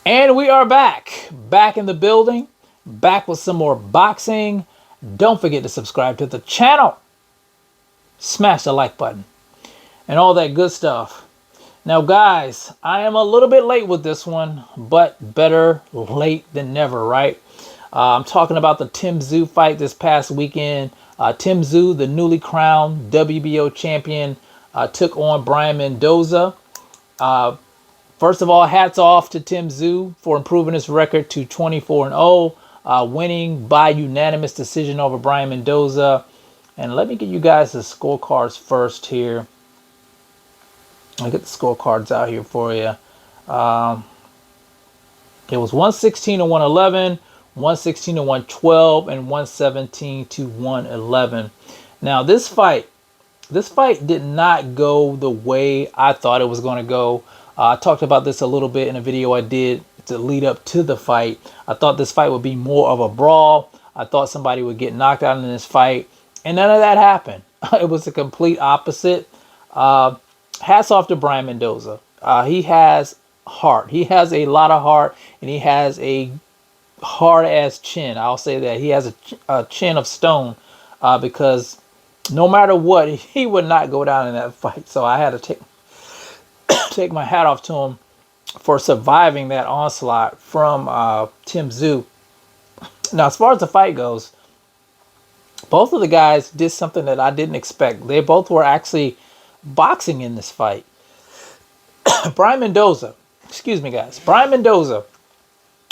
And we are back in the building, back with some more boxing. Don't forget to subscribe to the channel, smash the like button, and all that good stuff. Now, guys, I am a little bit late with this one, but better late than never, right? I'm talking about the Tszyu fight this past weekend. Tszyu, the newly crowned WBO champion, took on Brian Mendoza. First of all, hats off to Tszyu for improving his record to 24-0, winning by unanimous decision over Brian Mendoza. And let me get you guys the scorecards first here. I'll get the scorecards out here for you. It was 116 to 111, 116 to 112, and 117 to 111. Now, this fight did not go the way I thought it was going to go. I talked about this a little bit in a video I did to lead up to the fight. I thought this fight would be more of a brawl. I thought somebody would get knocked out in this fight, and none of that happened. It was the complete opposite. Hats off to Brian Mendoza. He has heart. He has a lot of heart, and he has a hard-ass chin. I'll say that. He has a chin of stone because no matter what, he would not go down in that fight. So I had to take my hat off to him for surviving that onslaught from Tszyu. Now, as far as the fight goes, both of the guys did something that I didn't expect. They both were actually boxing in this fight. Brian Mendoza, excuse me, guys. Brian Mendoza,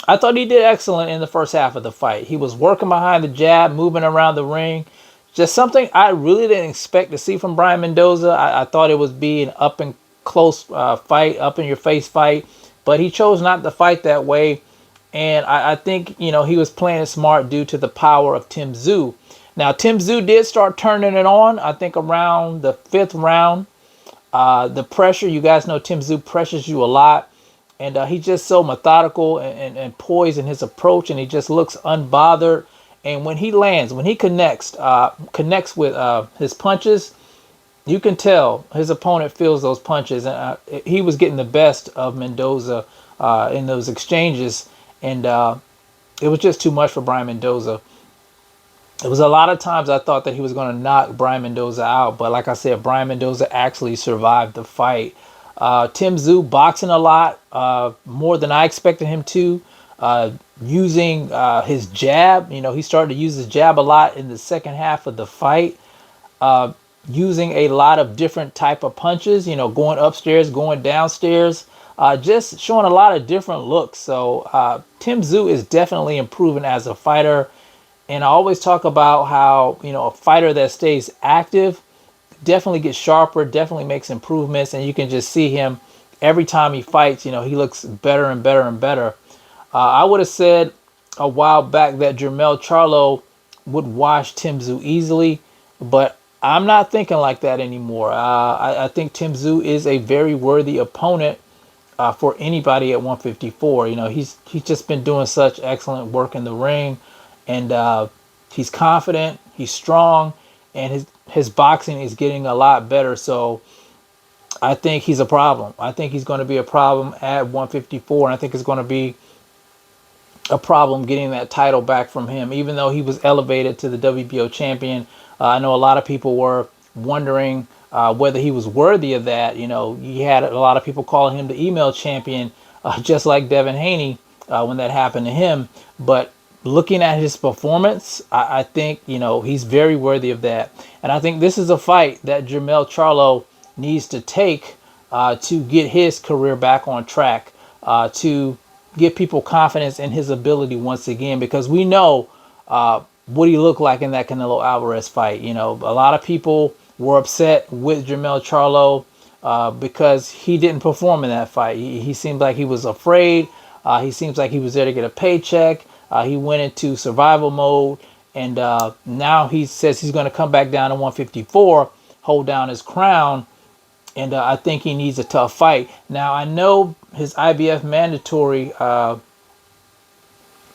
I thought he did excellent in the first half of the fight. He was working behind the jab, moving around the ring. Just something I really didn't expect to see from Brian Mendoza. I thought it would be an up and close fight, up in your face fight, but he chose not to fight that way. And I think, he was playing it smart due to the power of Tszyu. Now, Tszyu did start turning it on, I think around the 5th round. The pressure, you guys know Tszyu pressures you a lot. And he's just so methodical and poised in his approach, and he just looks unbothered. And when he lands, when he connects with his punches, you can tell his opponent feels those punches. And he was getting the best of Mendoza in those exchanges. And it was just too much for Brian Mendoza. It was a lot of times I thought that he was going to knock Brian Mendoza out. But like I said, Brian Mendoza actually survived the fight. Tszyu boxing a lot, more than I expected him to. Using his jab. He started to use his jab a lot in the second half of the fight. Using a lot of different type of punches, going upstairs, going downstairs, just showing a lot of different looks. So Tszyu is definitely improving as a fighter. And I always talk about how, a fighter that stays active definitely gets sharper, definitely makes improvements. And you can just see him every time he fights, he looks better and better and better. I would have said a while back that Jermell Charlo would wash Tszyu easily, but I'm not thinking like that anymore. I think Tszyu is a very worthy opponent for anybody at 154. He's just been doing such excellent work in the ring, and he's confident, he's strong, and his boxing is getting a lot better. So I think he's a problem. I think he's going to be a problem at 154, and I think it's going to be a problem getting that title back from him, even though he was elevated to the WBO champion. I know a lot of people were wondering whether he was worthy of that. You had a lot of people calling him the email champion, just like Devin Haney when that happened to him. But looking at his performance, I think, he's very worthy of that. And I think this is a fight that Jermell Charlo needs to take to get his career back on track, to give people confidence in his ability once again, because we know what he looked like in that Canelo Alvarez fight. A lot of people were upset with Jermell Charlo because he didn't perform in that fight. He seemed like he was afraid. He seems like he was there to get a paycheck. He went into survival mode, and now he says he's going to come back down to 154, hold down his crown. And I think he needs a tough fight. Now, I know his IBF mandatory,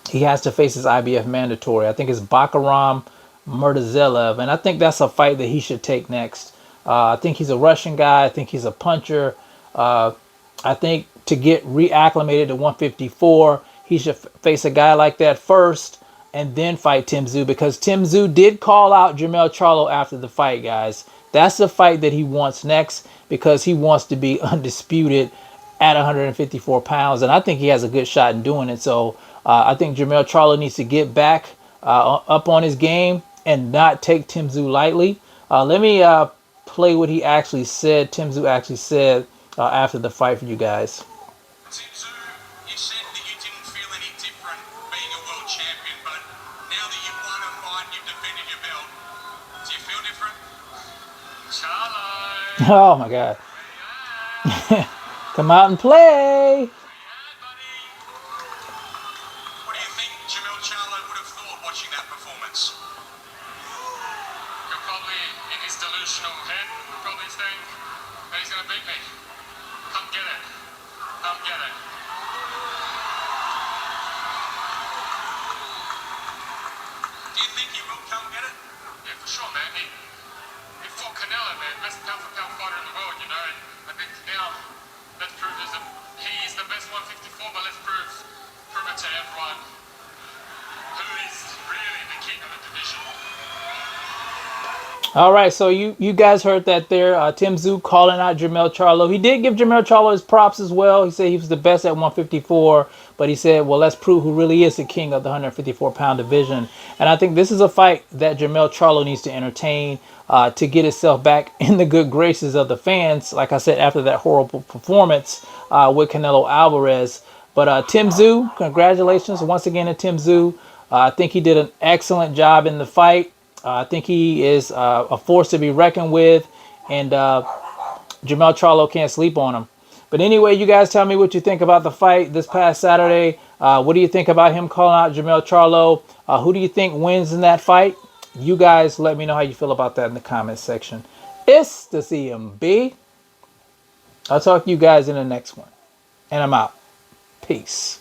he has to face his IBF mandatory. I think it's Bakaram Murtazelev. And I think that's a fight that he should take next. I think he's a Russian guy. I think he's a puncher. I think to get reacclimated to 154. He should face a guy like that first and then fight Tszyu, because Tszyu did call out Jermell Charlo after the fight, guys. That's the fight that he wants next, because he wants to be undisputed at 154 pounds, and I think he has a good shot in doing it. So I think Jermell Charlo needs to get back up on his game and not take Tszyu lightly. Let me play what he actually said. Tszyu actually said after the fight for you guys. Tszyu, you said that you didn't feel any different being a world champion, but now that you've won a fight and you've defended your belt, do you feel different? Charlo! Oh my God. Come out and play! What do you think Jermell Charlo would have thought watching that performance? You're probably in his delusional head, probably think that he's going to beat me. Come get it. Come get it. Do you think he will come get it? Yeah, for sure, man. He fought Canelo, man. Best pound-for-pound fighter in the world, you know. And I think now, let's prove he is the best 154, but let's prove it to everyone who is really the king of the division. All right, so you guys heard that there. Tszyu calling out Jermell Charlo. He did give Jermell Charlo his props as well. He said he was the best at 154, but he said, well, let's prove who really is the king of the 154-pound division. And I think this is a fight that Jermell Charlo needs to entertain to get itself back in the good graces of the fans, like I said, after that horrible performance with Canelo Alvarez. But Tszyu, congratulations once again to Tszyu. I think he did an excellent job in the fight. I think he is a force to be reckoned with, and Jermell Charlo can't sleep on him. But anyway, you guys tell me what you think about the fight this past Saturday. What do you think about him calling out Jermell Charlo? Who do you think wins in that fight? You guys let me know how you feel about that in the comments section. It's the CMB. I'll talk to you guys in the next one. And I'm out. Peace.